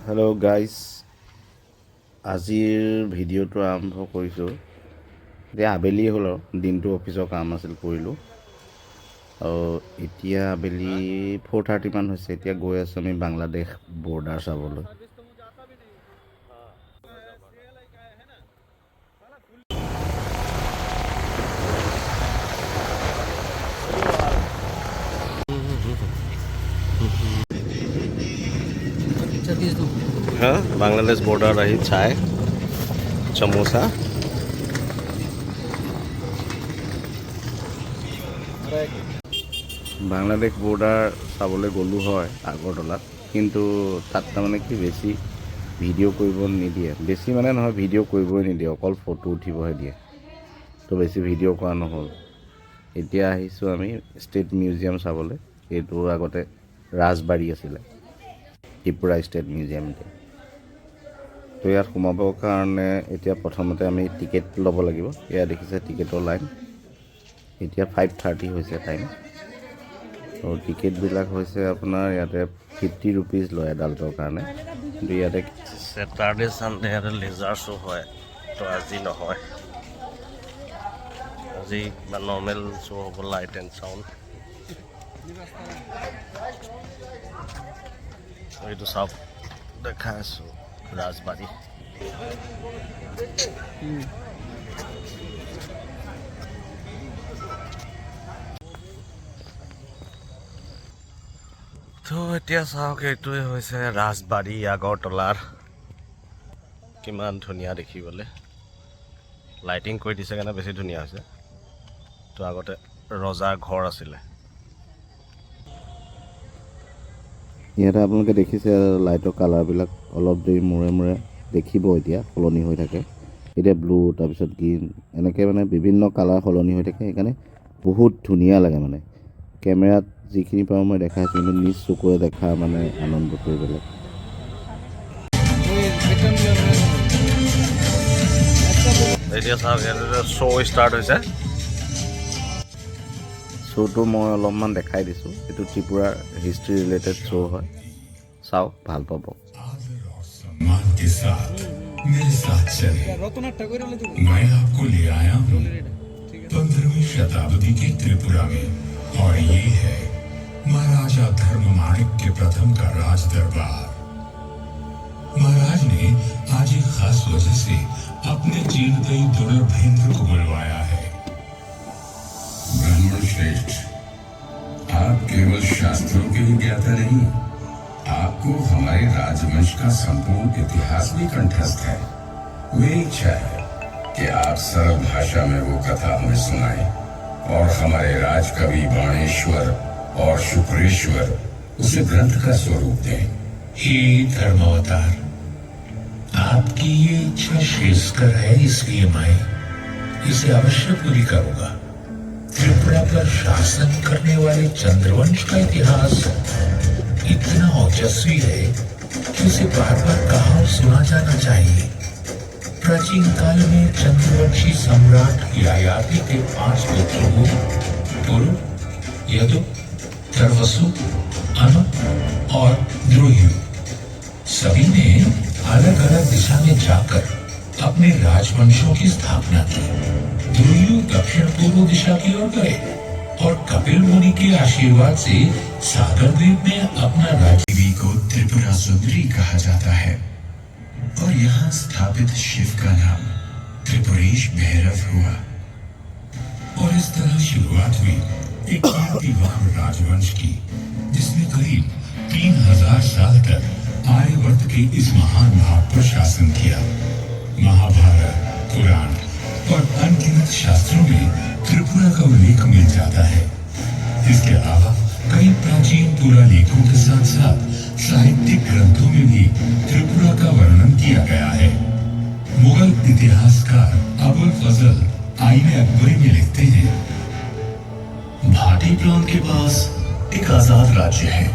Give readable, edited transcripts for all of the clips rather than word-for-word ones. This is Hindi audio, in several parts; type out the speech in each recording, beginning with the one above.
হেল্ল' গাইজ, আজিৰ ভিডিঅ'টো আৰম্ভ কৰিছোঁ। এতিয়া আবেলি হ'ল আৰু দিনটো অফিচৰ কাম আছিল কৰিলোঁ, আৰু এতিয়া আবেলি 4:30 মান হৈছে। এতিয়া গৈ আছোঁ আমি বাংলাদেশ বৰ্ডাৰ চাবলৈ। हाँ, बांग्लादेश बॉर्डर रही चाय समोसा বাংলাদেশ বৰ্ডাৰ চাবলৈ গ'লোঁ হয় আগৰতলাত, কিন্তু তাত তাৰমানে কি বেছি ভিডিঅ' কৰিব নিদিয়ে। বেছি মানে নহয়, ভিডিঅ' কৰিবই নিদিয়ে, অকল ফটো উঠিবহে দিয়ে। তো বেছি ভিডিঅ' কৰা নহ'ল। এতিয়া আহিছোঁ আমি ষ্টেট মিউজিয়াম চাবলৈ। এইটোৰ আগতে ৰাজবাৰী আছিলে, ত্ৰিপুৰা ষ্টেট মিউজিয়াম। তো ইয়াত সোমাবৰ কাৰণে এতিয়া প্ৰথমতে আমি টিকেট ল'ব লাগিব। এয়া দেখিছে টিকেটৰ লাইন। এতিয়া 5:30 হৈছে টাইম। আৰু টিকেটবিলাক হৈছে আপোনাৰ ইয়াতে 50 ৰুপিজ লয় এডাল্টৰ কাৰণে। কিন্তু ইয়াতে ছেটাৰডে ছানডে ইয়াতে লেজাৰ শ্ব' হয়, তো আজি নহয়। আজি কিবা নৰ্মেল শ্ব' হ'ব, লাইট এণ্ড চাউণ্ড। এইটো চাওক, দেখাই আছোঁ ৰাজবাৰী। তো এতিয়া চাওক, এইটোৱে হৈছে ৰাজবাৰী আগৰতলাৰ। কিমান ধুনীয়া দেখিবলৈ, লাইটিং কৰি দিছে কাৰণে বেছি ধুনীয়া হৈছে। তো আগতে ৰজাৰ ঘৰ আছিলে। ইয়াতে আপোনালোকে দেখিছে লাইটৰ কালাৰবিলাক অলপ দেৰি মূৰে মূৰে দেখিব। এতিয়া সলনি হৈ থাকে, এতিয়া ব্লু, তাৰপিছত গ্ৰীণ, এনেকৈ মানে বিভিন্ন কালাৰ সলনি হৈ থাকে। সেইকাৰণে বহুত ধুনীয়া লাগে। মানে কেমেৰাত যিখিনি পাৰোঁ মই দেখাইছোঁ, কিন্তু নিজ চকুৰে দেখা মানে আনন্দটোৱে বেলেগ। এতিয়া চাওক, ইয়াতে শ্ব' ষ্টাৰ্ট হৈছে। শ্ব'টো মই অলপমান দেখাই দিছোঁ। এইটো ত্ৰিপুৰাৰ হিষ্ট্ৰী ৰিলেটেড শ্ব' হয়, চাওক, ভাল পাব। मैं आपको ले आया हूँ 15वीं शताब्दी की त्रिपुरा में, और ये है महाराजा धर्ममाणिक के प्रथम का राज दरबार। महाराज ने आज एक खास वजह से अपने जीर्णदयी दुर्लभेंद्र को बुलवाया है। ब्राह्मण श्रेष्ठ, आप केवल शास्त्रों के ही ज्ञाता नहीं, आपको हमारे राजवंश का संपूर्ण इतिहास भी कंठस्थ है। मेरी इच्छा है कि आप सरल भाषा में वो कथा हमें सुनाएं, और हमारे राजकवि बाणेश्वर और शुक्रेश्वर उसे ग्रंथ का स्वरूप दें। हे धर्मावतार, आपकी ये इच्छा श्रेयस्कर है, इसलिए मैं इसे अवश्य पूरी करूंगा। त्रिपुरा पर शासन करने वाले चंद्रवंश का इतिहास इतना ओजस्वी है कि उसे बार बार कहा और सुना जाना चाहिए। प्राचीन काल में चंद्रवंशी सम्राट ययाति के 5 पुत्रों पुरु, यदु, तरवसु, अनु और द्रोयु, सभी ने अलग अलग दिशा में जाकर अपने राजवंशों की स्थापना की। द्रोयु दक्षिण पूर्व दिशा की ओर गए, और कपिल मुनि के आशीर्वाद से सागर द्वीप में अपना राज्य को त्रिपुरा सुंदरी कहा जाता है, और यहाँ स्थापित शिव का नाम त्रिपुरेश भैरव हुआ। और इस तरह शुरुआत हुई एक कीर्तिवान राजवंश की, जिसने करीब 3000 साल तक आर्यवर्त के इस महान भाग पर शासन किया। महाभारत, पुराण और अनगिनत शास्त्रों में त्रिपुरा का उल्लेख मिल जाता है। इसके अलावा कई प्राचीन पुरालेखों के साथ साथ साहित्यिक ग्रंथों में भी त्रिपुरा का वर्णन किया गया है। मुगल इतिहासकार अबुल फजल आईने अकबरी में लिखते हैं, भाटी प्रांत के पास एक आजाद राज्य है,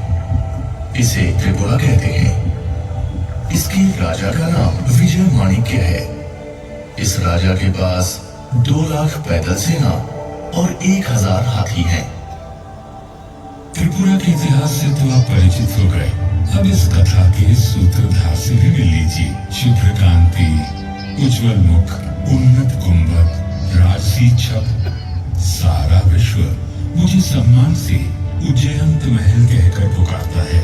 इसे त्रिपुरा कहते हैं। इसके राजा का नाम विजय माणिक्य है। इस राजा के पास 2 लाख पैदल सेना और 1000 हाथी हैं। त्रिपुरा के इतिहास से तो आप परिचित हो गए, अब इस कथा के सूत्रधार से भी मिल लीजिए। शुभ्र कांति, उज्जवल मुख, उन्नत गुंबद, राजसी छप, सारा विश्व मुझे सम्मान से उज्जयंत महल कहकर पुकारता है।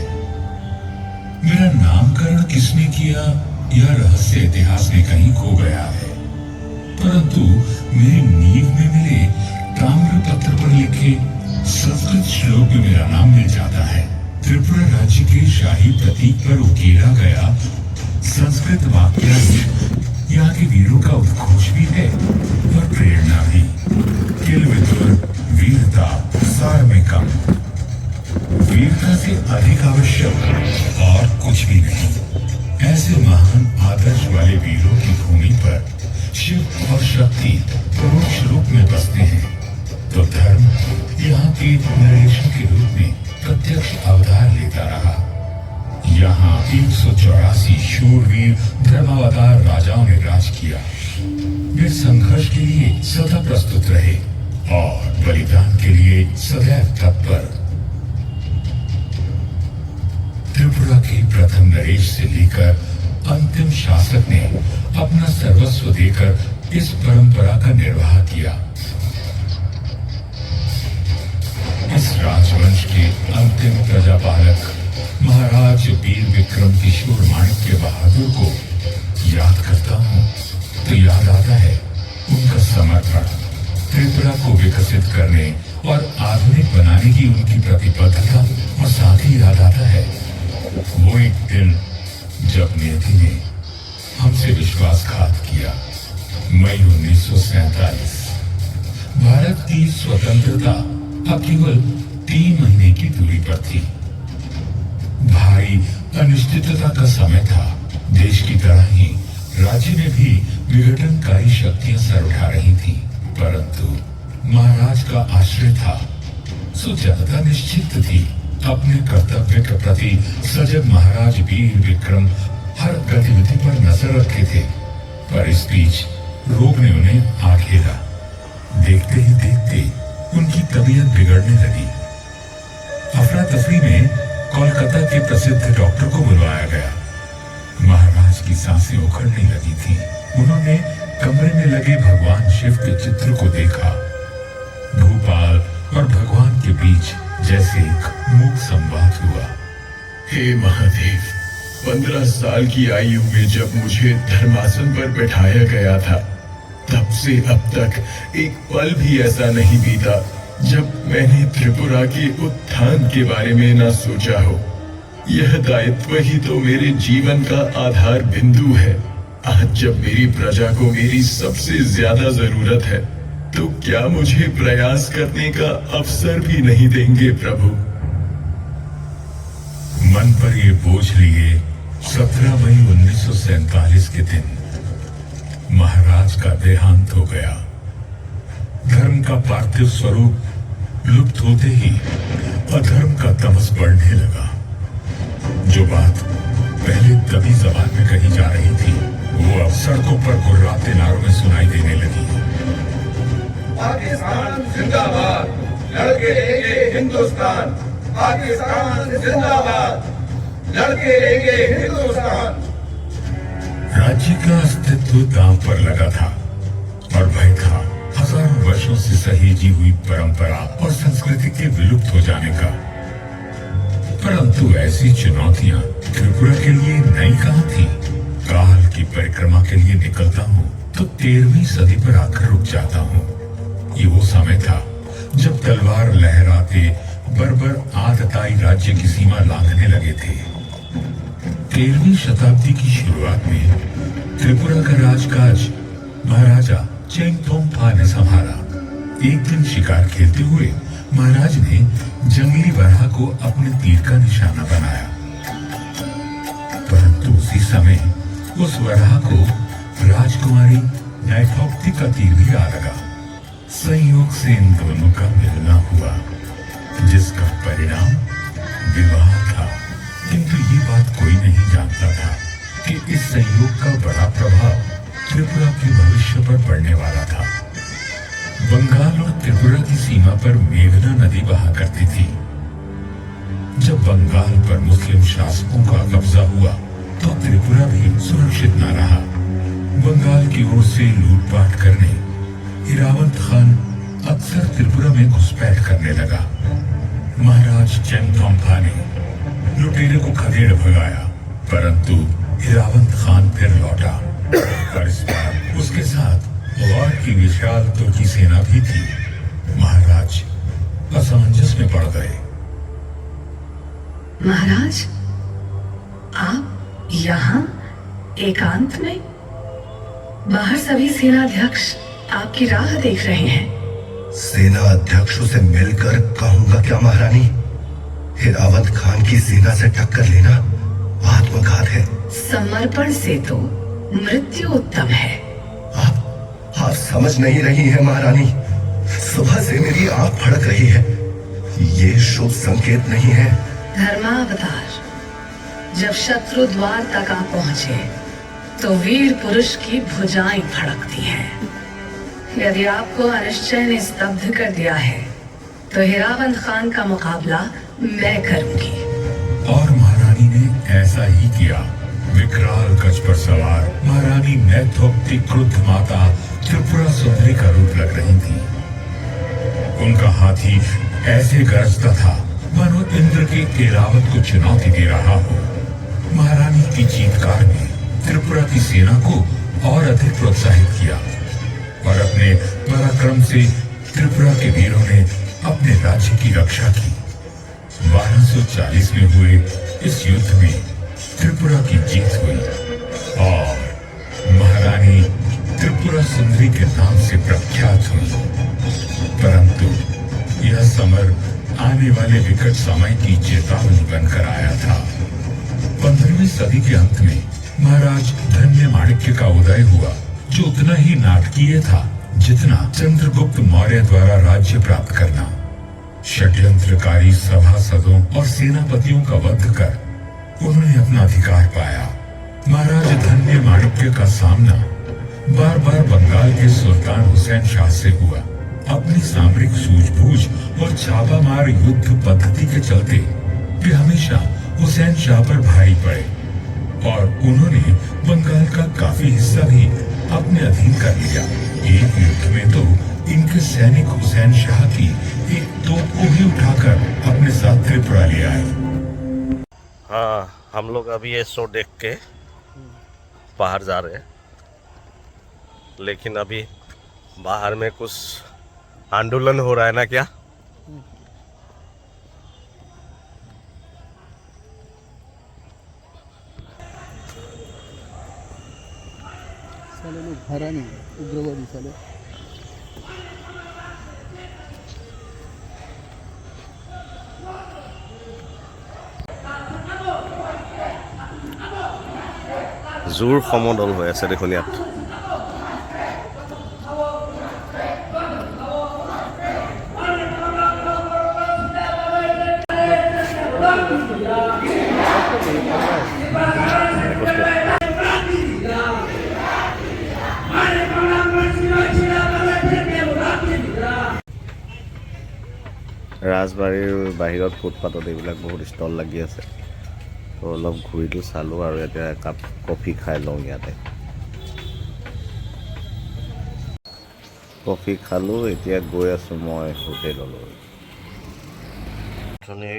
मेरा नामकरण किसने किया यह रहस्य इतिहास में कहीं खो गया है, परंतु मेरी नींव में मिले ताम्र पत्र पर लिखे संस्कृत श्लोक में मेरा नाम मिल जाता है। त्रिपुरा राज्य के शाही प्रतीक पर उकेरा गया संस्कृत वाक्यांश यहाँ के वीरों का उद्घोष भी है और प्रेरणा भी। किल विदुर वीरता सार में कम, वीरता से अधिक आवश्यक और कुछ भी नहीं। ऐसे महान आदर्श वाले वीरों की भूमि पर शिव और शक्ति परोक्ष रूप में बसते हैं, तो धर्म यहाँ के नरेशन के रूप में प्रत्यक्ष अवतार लेता रहा। यहाँ 184 शूरवीर धर्मावतार राजाओं ने राज किया। वे संघर्ष के लिए सदा प्रस्तुत रहे और बलिदान के लिए सदैव तत्पर। त्रिपुरा के प्रथम नरेश से लेकर अंतिम शासक ने अपना सर्वस्व देकर इस परंपरा का निर्वाह किया। इस राजवंश के अंतिम प्रजापालक महाराज वीर विक्रम किशोर माणिक्य बहादुर को याद करता हूँ तो याद आता है उनका समर्पण, त्रिपुरा को विकसित करने और आधुनिक बनाने की उनकी प्रतिबद्धता, और साथ ही याद आता है वो एक दिन जब नियति ने हमसे विश्वासघात किया। मई 1947। भारत की स्वतंत्रता अब केवल 3 महीने की दूरी पर थी। भारी अनिश्चितता का समय था। देश की तरह ही राज्य में भी विघटनकारी शक्तियां सर उठा रही थीं, परंतु महाराज का आश्रय था, सो जनता निश्चित थी। अपने कर्तव्य के प्रति सजग महाराज वीर विक्रम हर गतिविधि पर नजर रखे थे, पर इस बीच रोग ने उन्हें आ घेरा। देखते ही देखते उनकी तबीयत बिगड़ने लगी। अफरा तफरी में कोलकाता के प्रसिद्ध डॉक्टर को बुलवाया गया। महाराज की सांसें उखड़ने लगी थीं। उन्होंने कमरे में लगे भगवान शिव के चित्र को देखा। भूपाल और भगवान के बीच जैसे एक मूक संवाद हुआ। हे महादेव, 15 साल की आयु में जब मुझे धर्मासन पर बैठाया गया था, तब से अब तक एक पल भी ऐसा नहीं बीता जब मैंने त्रिपुरा के उत्थान के बारे में न सोचा हो। यह दायित्व ही तो मेरे जीवन का आधार बिंदु है। आज जब मेरी प्रजा को मेरी सबसे ज्यादा जरूरत है, तो क्या मुझे प्रयास करने का अवसर भी नहीं देंगे प्रभु? मन पर ये बोझ लिए 17 मई 1947 के दिन महाराज का देहांत हो गया। धर्म का पार्थिव स्वरूप लुप्त होते ही अधर्म का तमस बढ़ने लगा। जो बात पहले दबी जबान में कही जा रही थी, वो अब सड़कों पर गुर्राते नारों में सुनाई देने लगी। पाकिस्तान जिंदाबाद, लड़के लेंगे हिंदुस्तान। पाकिस्तान जिंदाबाद, लड़के लेंगे हिंदुस्तान। राज्य का अस्तित्व दांव पर लगा था और भय था हजारों वर्षों से सहेजी हुई परंपरा और संस्कृति के विलुप्त हो जाने का। परंतु ऐसी चुनौतियां त्रिपुरा के लिए नई कहां थी। काल की परिक्रमा के लिए निकलता हूँ तो 13वीं सदी पर आकर रुक जाता हूँ। ये वो समय था जब तलवार लहराते बर्बर आतताई राज्य की सीमा लांघने लगे थे। 13वीं शताब्दी की शुरुआत में त्रिपुरा का राजकाज महाराजा चेंगथोंगफा ने संभाला। एक दिन शिकार खेलते हुए महाराज ने जंगली बरहा को अपने तीर का निशाना बनाया, परंतु उसी समय उस बरहा को राजकुमारी नाइथोक्ति का तीर भी आ लगा। संयोग से इन दोनों का मिलना हुआ, जिसका परिणाम विवाह था। किंतु ये बात कोई नहीं जानता था कि इस संयोग का बड़ा प्रभाव त्रिपुरा के भविष्य पर पड़ने वाला था। बंगाल और त्रिपुरा की सीमा पर मेघना नदी बहा करती थी। जब बंगाल पर मुस्लिम शासकों का कब्जा हुआ तो त्रिपुरा भी सुरक्षित न रहा। बंगाल की ओर से लूटपाट करने इरावत खान अक्सर त्रिपुरा में घुसपैठ करने लगा। महाराज चेंगथोंगफा ने लुटेरे को खदेड़ भगाया, परंतु इरावत खान फिर लौटा और इस बार उसके साथ और की विशाल तुर्की सेना भी थी। महाराज असमंजस में पड़ गए। महाराज, आप यहाँ एकांत में? बाहर सभी सेनाध्यक्ष आपकी राह देख रहे हैं। सेना अध्यक्षों से मिलकर कहूंगा क्या महारानी? हिरावत खान की सेना से टक्कर लेना आत्मघात है। समर्पण से तो मृत्यु उत्तम है। आप समझ नहीं रही हैं महारानी। सुबह से मेरी आंख फड़क रही है। ये शुभ संकेत नहीं है। धर्मावतार, जब शत्रु द्वार तक आ पहुंचे तो वीर पुरुष की भुजाएं फड़कती हैं। यदि आपको अनिश्चय ने स्तब्ध कर दिया है तो हिरावंत खान का मुकाबला मैं करूंगी। और महारानी ने ऐसा ही किया। विकराल गज पर सवार महारानी मैथोक्ति क्रुद्ध माता त्रिपुरा सुंदरी का रूप लग रही थी। उनका हाथी ऐसे गरजता था मानो इंद्र के एरावत को चुनौती दे रहा हो। महारानी की चीत्कार ने त्रिपुरा की सेना को और अधिक प्रोत्साहित किया और अपने पराक्रम से त्रिपुरा के वीरों ने अपने राज्य की रक्षा की। 1240 में हुए इस युद्ध में त्रिपुरा की जीत हुई और महारानी त्रिपुरा सुंदरी के नाम से प्रख्यात हुई। परंतु यह समर आने वाले विकट समय की चेतावनी बनकर आया था। 15वीं सदी के अंत में महाराज धन्य माणिक्य का उदय हुआ, जो उतना ही नाटकीय था जितना चंद्रगुप्त मौर्य द्वारा राज्य प्राप्त करना। षड्यंत्रकारी सभासदों और सेनापतियों का वध कर उन्होंने अपना अधिकार पाया। महाराज धन्य माणिक्य का सामना बार बार बंगाल के सुल्तान हुसैन शाह से हुआ। अपनी सामरिक सूझबूझ और छापामार युद्ध पद्धति के चलते वे हमेशा हुसैन शाह पर भारी पड़े और उन्होंने बंगाल का काफी हिस्सा भी अपने अधीन कर लिया। एक युद्ध में तो इनके सैनिक हुसैन शाह की एक तोप को भी उठाकर अपने साथ त्रिपुरा ले आए। हाँ, हम लोग अभी ये शो देख के बाहर जा रहे हैं, लेकिन अभी बाहर में कुछ आंदोलन हो रहा है ना क्या? साले लोग हरामी उग्रवादी साले। জোৰ সমদল হৈ আছে দেখোন ইয়াত। ৰাজবাৰীৰ বাহিৰত ফুটপাথত এইবিলাক বহুত ষ্টল লাগি আছে, তো অলপ ঘূৰিটো চালোঁ আৰু এতিয়া একাপ কফি খাই লওঁ ইয়াতে। কফি খালোঁ, এতিয়া গৈ আছোঁ মই হোটেললৈ। অথনি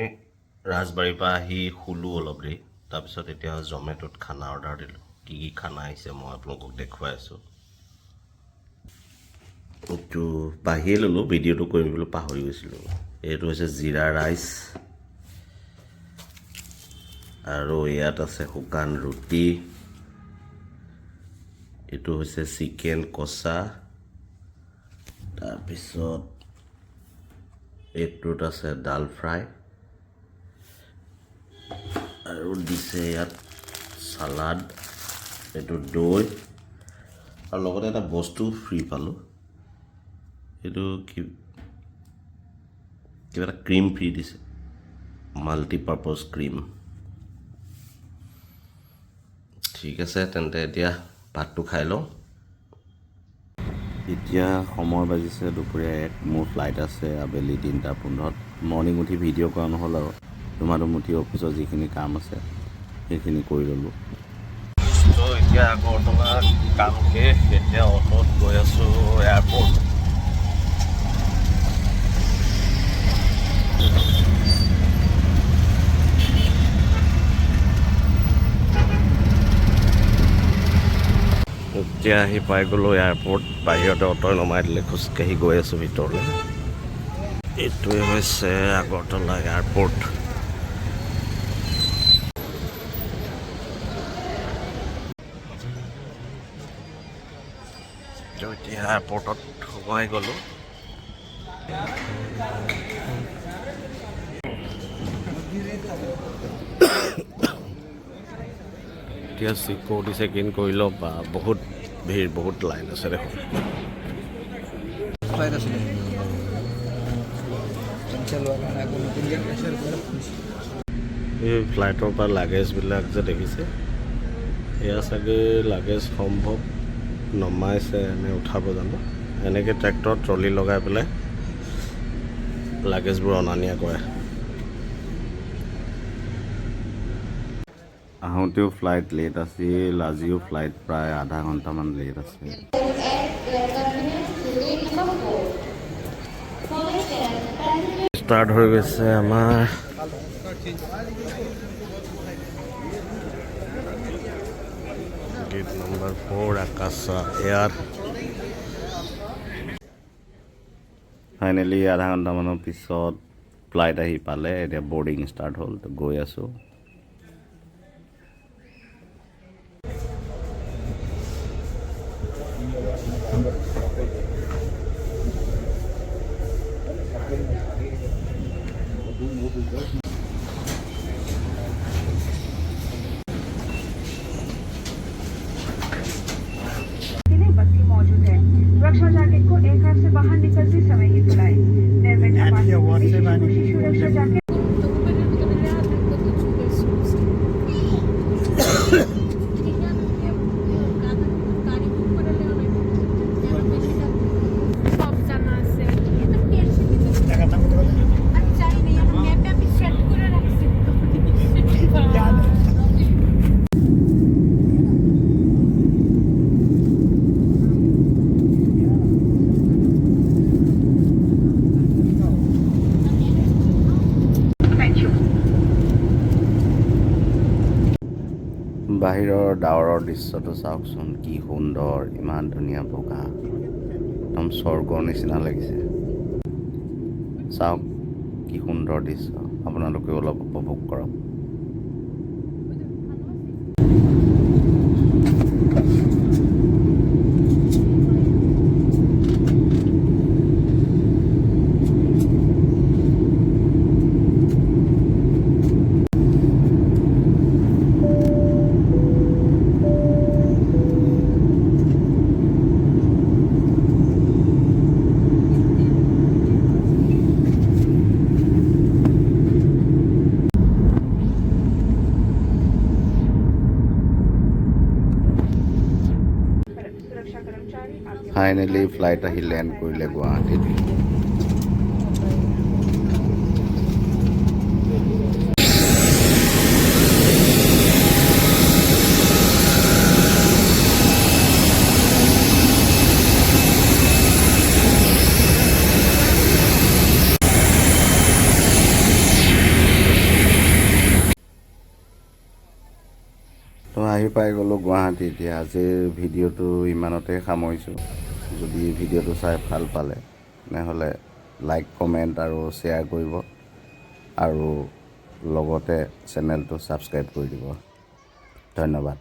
ৰাজবাৰীৰ পৰা আহি শুলোঁ অলপ দেৰি, তাৰপিছত এতিয়া জমেট'ত খানা অৰ্ডাৰ দিলোঁ। কি কি খানা আহিছে মই আপোনালোকক দেখুৱাই আছোঁ। এইটো বাঢ়িয়ে ল'লোঁ, ভিডিঅ'টো কৰিম বুলি পাহৰি গৈছিলোঁ। এইটো হৈছে জিৰা ৰাইচ আৰু ইয়াত আছে শুকান ৰুটি। এইটো হৈছে চিকেন কচা, তাৰপিছত এইটোত আছে ডাল ফ্ৰাই আৰু দিছে ইয়াত চালাড, এইটো দৈ আৰু লগতে এটা বস্তু ফ্ৰী পালোঁ। এইটো কিবা এটা ক্ৰীম ফ্ৰী দিছে, মাল্টিপাৰ্পজ ক্ৰীম। ঠিক আছে তেন্তে এতিয়া ভাতটো খাই লওঁ। এতিয়া সময় বাজিছে দুপৰীয়া 1, মোৰ ফ্লাইট আছে আবেলি 3:15। মৰ্ণিং উঠি ভিডিঅ' কৰা নহ'ল আৰু ধুমাধুমুঠি অফিচৰ যিখিনি কাম আছে সেইখিনি কৰি ল'লোঁ। তো এতিয়া আগৰতলা কাম শেষ, এতিয়া অটোত গৈ আছোঁ এয়াৰপৰ্ট। এতিয়া আহি পাই গ'লোঁ এয়াৰপৰ্ট। বাহিৰতে অটো নমাই দিলে, খোজকাঢ়ি গৈ আছোঁ ভিতৰলৈ। এইটোৱে হৈছে আগৰতলা এয়াৰপৰ্ট। এতিয়া এয়াৰপৰ্টত সোমাই গ'লোঁ। এতিয়া চিকিউৰিটি চেক ইন কৰি লওঁ। বা বহুত ভিৰ, বহুত লাইন আছে দেখোন। ফ্লাইট আছিলে কেঞ্চেল হোৱাৰ কাৰণে আকৌ নতুনকৈ কেঞ্চেল কৰি এই ফ্লাইটৰ পৰা লাগেজবিলাক যে দেখিছে, এয়া চাগে লাগেজ সম্ভৱ নমাইছে নে উঠাব জানো। এনেকৈ ট্ৰেক্টৰত ট্ৰলি লগাই পেলাই লাগেজবোৰ অনা নিয়া কৰে। আহোঁতেও ফ্লাইট লেট আছিল, আজিও ফ্লাইট প্ৰায় আধা ঘণ্টামান লেট আছে। ষ্টাৰ্ট হৈ গৈছে আমাৰ গেট নম্বৰ 4 আকাশা এয়াৰ। ফাইনেলি আধা ঘণ্টামানৰ পিছত ফ্লাইট আহি পালে। এতিয়া বৰ্ডিং ষ্টাৰ্ট হ'ল, তো গৈ আছোঁ। बत्ती मौजूद है। सुरक्षा जैकेट को एयरक्राफ्ट से बाहर निकलते समय ही खुलाएं। निर्मित सुरक्षा जैकेट বাহিৰৰ ডাৱৰৰ দৃশ্যটো চাওকচোন, কি সুন্দৰ, ইমান ধুনীয়া বগা, একদম স্বৰ্গৰ নিচিনা লাগিছে। চাওক কি সুন্দৰ দৃশ্য, আপোনালোকেও অলপ উপভোগ কৰক। ফাইনেলি ফ্লাইট আহি লেণ্ড কৰিলে গুৱাহাটীত। তো আহি পাই গ'লোঁ গুৱাহাটী। এতিয়া আজিৰ ভিডিঅ'টো ইমানতে সামৰিছোঁ। যদি ভিডিঅ'টো চাই ভাল পালে তেনেহ'লে লাইক, কমেণ্ট আৰু শ্বেয়াৰ কৰিব, আৰু লগতে চেনেলটো ছাবস্ক্ৰাইব কৰি দিব। ধন্যবাদ।